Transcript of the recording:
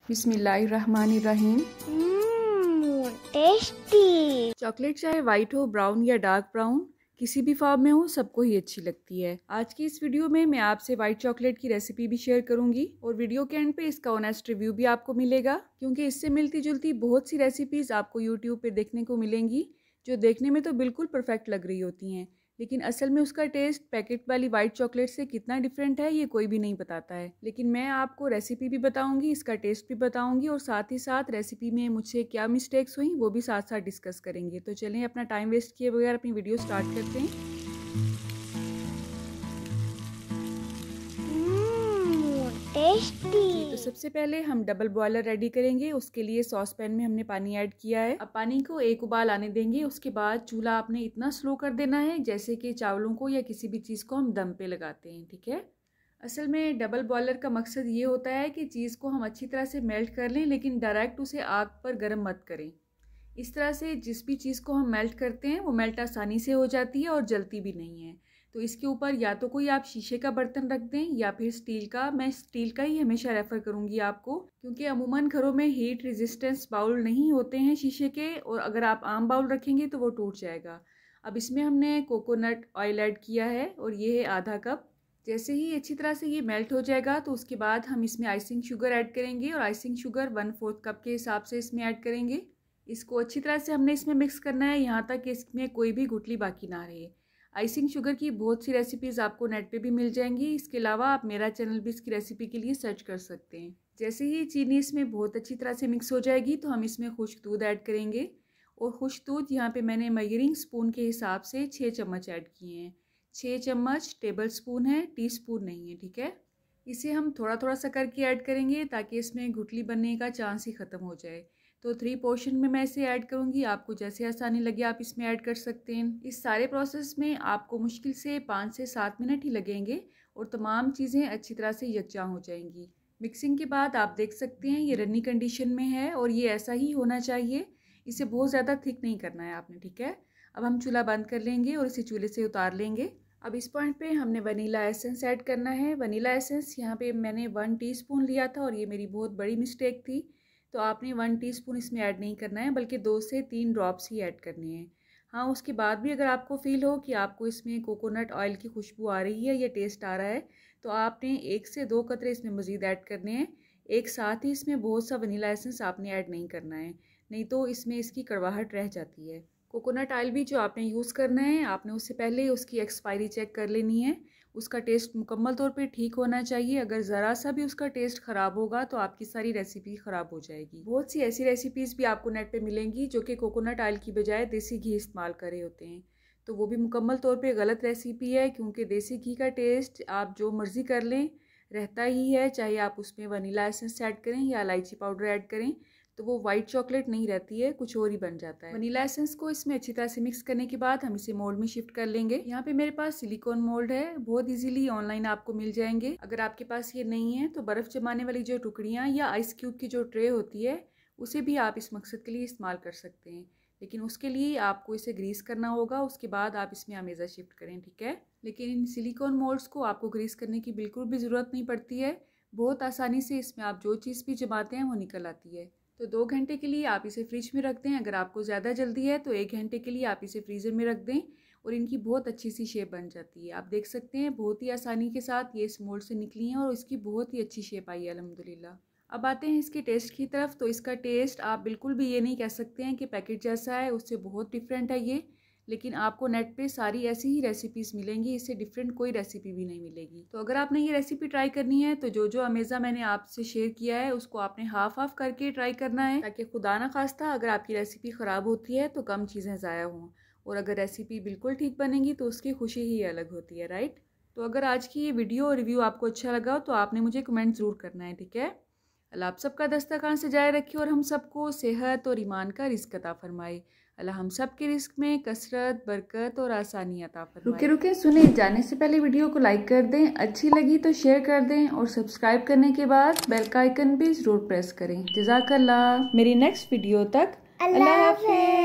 बिस्मिल्लाहिर्रहमानिर्रहीम। Tasty. Chocolate चाहे white हो, ब्राउन या डार्क ब्राउन, किसी भी फॉर्म में हो, सबको ही अच्छी लगती है। आज की इस वीडियो में मैं आपसे वाइट चॉकलेट की रेसिपी भी शेयर करूंगी और वीडियो के एंड पे इसका ऑनेस्ट रिव्यू भी आपको मिलेगा, क्योंकि इससे मिलती जुलती बहुत सी रेसिपीज आपको यूट्यूब पे देखने को मिलेंगी जो देखने में तो बिल्कुल परफेक्ट लग रही होती हैं, लेकिन असल में उसका टेस्ट पैकेट वाली वाइट चॉकलेट से कितना डिफरेंट है ये कोई भी नहीं बताता है। लेकिन मैं आपको रेसिपी भी बताऊंगी, इसका टेस्ट भी बताऊंगी और साथ ही साथ रेसिपी में मुझसे क्या मिस्टेक्स हुई वो भी साथ साथ डिस्कस करेंगे। तो चलें अपना टाइम वेस्ट किए बगैर अपनी वीडियो स्टार्ट करते हैं। टेस्टी। तो सबसे पहले हम डबल बॉयलर रेडी करेंगे। उसके लिए सॉस पैन में हमने पानी ऐड किया है। अब पानी को एक उबाल आने देंगे। उसके बाद चूल्हा आपने इतना स्लो कर देना है जैसे कि चावलों को या किसी भी चीज़ को हम दम पे लगाते हैं, ठीक है। असल में डबल बॉयलर का मकसद ये होता है कि चीज़ को हम अच्छी तरह से मेल्ट कर लें, लेकिन डायरेक्ट उसे आग पर गर्म मत करें। इस तरह से जिस भी चीज़ को हम मेल्ट करते हैं वो मेल्ट आसानी से हो जाती है और जलती भी नहीं है। तो इसके ऊपर या तो कोई आप शीशे का बर्तन रख दें या फिर स्टील का। मैं स्टील का ही हमेशा रेफ़र करूँगी आपको, क्योंकि अमूमन घरों में हीट रेजिस्टेंस बाउल नहीं होते हैं शीशे के, और अगर आप आम बाउल रखेंगे तो वो टूट जाएगा। अब इसमें हमने कोकोनट ऑयल ऐड किया है और ये है आधा कप। जैसे ही अच्छी तरह से ये मेल्ट हो जाएगा तो उसके बाद हम इसमें आइसिंग शुगर ऐड करेंगे, और आइसिंग शुगर 1/4 कप के हिसाब से इसमें ऐड करेंगे। इसको अच्छी तरह से हमने इसमें मिक्स करना है यहाँ तक कि इसमें कोई भी गुठली बाकी ना रहे। आइसिंग शुगर की बहुत सी रेसिपीज़ आपको नेट पे भी मिल जाएंगी। इसके अलावा आप मेरा चैनल भी इसकी रेसिपी के लिए सर्च कर सकते हैं। जैसे ही चीनी इसमें बहुत अच्छी तरह से मिक्स हो जाएगी तो हम इसमें खुश्क दूध ऐड करेंगे, और खुश्क दूध यहाँ पे मैंने मेजरिंग स्पून के हिसाब से 6 चम्मच ऐड किए हैं। 6 चम्मच टेबल स्पून है, टीस्पून नहीं है, ठीक है। इसे हम थोड़ा थोड़ा सा करके ऐड करेंगे ताकि इसमें गुठली बनने का चांस ही ख़त्म हो जाए। तो 3 पोर्शन में मैं इसे ऐड करूँगी, आपको जैसे आसानी लगे आप इसमें ऐड कर सकते हैं। इस सारे प्रोसेस में आपको मुश्किल से 5 से 7 मिनट ही लगेंगे और तमाम चीज़ें अच्छी तरह से यकजा हो जाएंगी। मिक्सिंग के बाद आप देख सकते हैं ये रनी कंडीशन में है और ये ऐसा ही होना चाहिए। इसे बहुत ज़्यादा थिक नहीं करना है आपने, ठीक है। अब हम चूल्हा बंद कर लेंगे और इसे चूल्हे से उतार लेंगे। अब इस पॉइंट पे हमने वनीला एसेंस ऐड करना है। वनीला एसेंस यहाँ पे मैंने 1 टीस्पून लिया था और ये मेरी बहुत बड़ी मिस्टेक थी, तो आपने 1 टीस्पून इसमें ऐड नहीं करना है, बल्कि 2 से 3 ड्रॉप्स ही ऐड करने हैं। हाँ, उसके बाद भी अगर आपको फील हो कि आपको इसमें कोकोनट ऑयल की खुशबू आ रही है या टेस्ट आ रहा है, तो आपने 1 से 2 कतरे इसमें मज़ीद ऐड करने हैं। एक साथ ही इसमें बहुत सा वनीला एसेंस आपने ऐड नहीं करना है, नहीं तो इसमें इसकी कड़वाहट रह जाती है। कोकोनट ऑयल भी जो आपने यूज़ करना है, आपने उससे पहले ही उसकी एक्सपायरी चेक कर लेनी है। उसका टेस्ट मुकम्मल तौर पे ठीक होना चाहिए। अगर ज़रा सा भी उसका टेस्ट ख़राब होगा तो आपकी सारी रेसिपी ख़राब हो जाएगी। बहुत सी ऐसी रेसिपीज़ भी आपको नेट पे मिलेंगी जो कि कोकोनट ऑयल की बजाय देसी घी इस्तेमाल कर रहे होते हैं, तो वो भी मुकम्मल तौर पे गलत रेसिपी है, क्योंकि देसी घी का टेस्ट आप जो मर्ज़ी कर लें रहता ही है, चाहे आप उसमें वनीला एसेंस ऐड करें या इलायची पाउडर ऐड करें, तो वो वाइट चॉकलेट नहीं रहती है, कुछ और ही बन जाता है। वनीला एसेंस को इसमें अच्छी तरह से मिक्स करने के बाद हम इसे मोल्ड में शिफ्ट कर लेंगे। यहाँ पे मेरे पास सिलिकॉन मोल्ड है, बहुत इजीली ऑनलाइन आपको मिल जाएंगे। अगर आपके पास ये नहीं है तो बर्फ़ जमाने वाली जो टुकड़ियाँ या आइस क्यूब की जो ट्रे होती है उसे भी आप इस मकसद के लिए इस्तेमाल कर सकते हैं, लेकिन उसके लिए आपको इसे ग्रीस करना होगा। उसके बाद आप इसमें अमेज़ा शिफ्ट करें, ठीक है। लेकिन इन सिलिकॉन मोल्ड्स को आपको ग्रीस करने की बिल्कुल भी ज़रूरत नहीं पड़ती है, बहुत आसानी से इसमें आप जो चीज़ भी जमाते हैं वो निकल आती है। तो 2 घंटे के लिए आप इसे फ्रिज में रख दें। अगर आपको ज़्यादा जल्दी है तो 1 घंटे के लिए आप इसे फ्रीज़र में रख दें और इनकी बहुत अच्छी सी शेप बन जाती है। आप देख सकते हैं बहुत ही आसानी के साथ ये इस मोल्ड से निकली हैं और इसकी बहुत ही अच्छी शेप आई है अल्हम्दुलिल्लाह। अब आते हैं इसके टेस्ट की तरफ। तो इसका टेस्ट आप बिल्कुल भी ये नहीं कह सकते हैं कि पैकेट जैसा है, उससे बहुत डिफरेंट है ये। लेकिन आपको नेट पे सारी ऐसी ही रेसिपीज़ मिलेंगी, इससे डिफरेंट कोई रेसिपी भी नहीं मिलेगी। तो अगर आपने ये रेसिपी ट्राई करनी है तो जो अमेज़ा मैंने आपसे शेयर किया है उसको आपने हाफ करके ट्राई करना है, ताकि खुदा ना खास्ता अगर आपकी रेसिपी ख़राब होती है तो कम चीज़ें ज़ाया हों, और अगर रेसिपी बिल्कुल ठीक बनेंगी तो उसकी खुशी ही अलग होती है, राइट। तो अगर आज की ये वीडियो और रिव्यू आपको अच्छा लगा तो आपने मुझे कमेंट ज़रूर करना है, ठीक है। अल्लाह आप सबका दस्तरखान सजाए रखे और हम सबको सेहत और ईमान का रिज़्क़ अता फरमाए। अल्लाह हम सब के रिस्क में कसरत, बरकत और आसानी अता फरमाए। रुके सुने, जाने से पहले वीडियो को लाइक कर दें, अच्छी लगी तो शेयर कर दें और सब्सक्राइब करने के बाद बेल का आइकन भी जरूर प्रेस करें। जज़ाकल्लाह। मेरी नेक्स्ट वीडियो तक अल्लाह हाफ़िज़।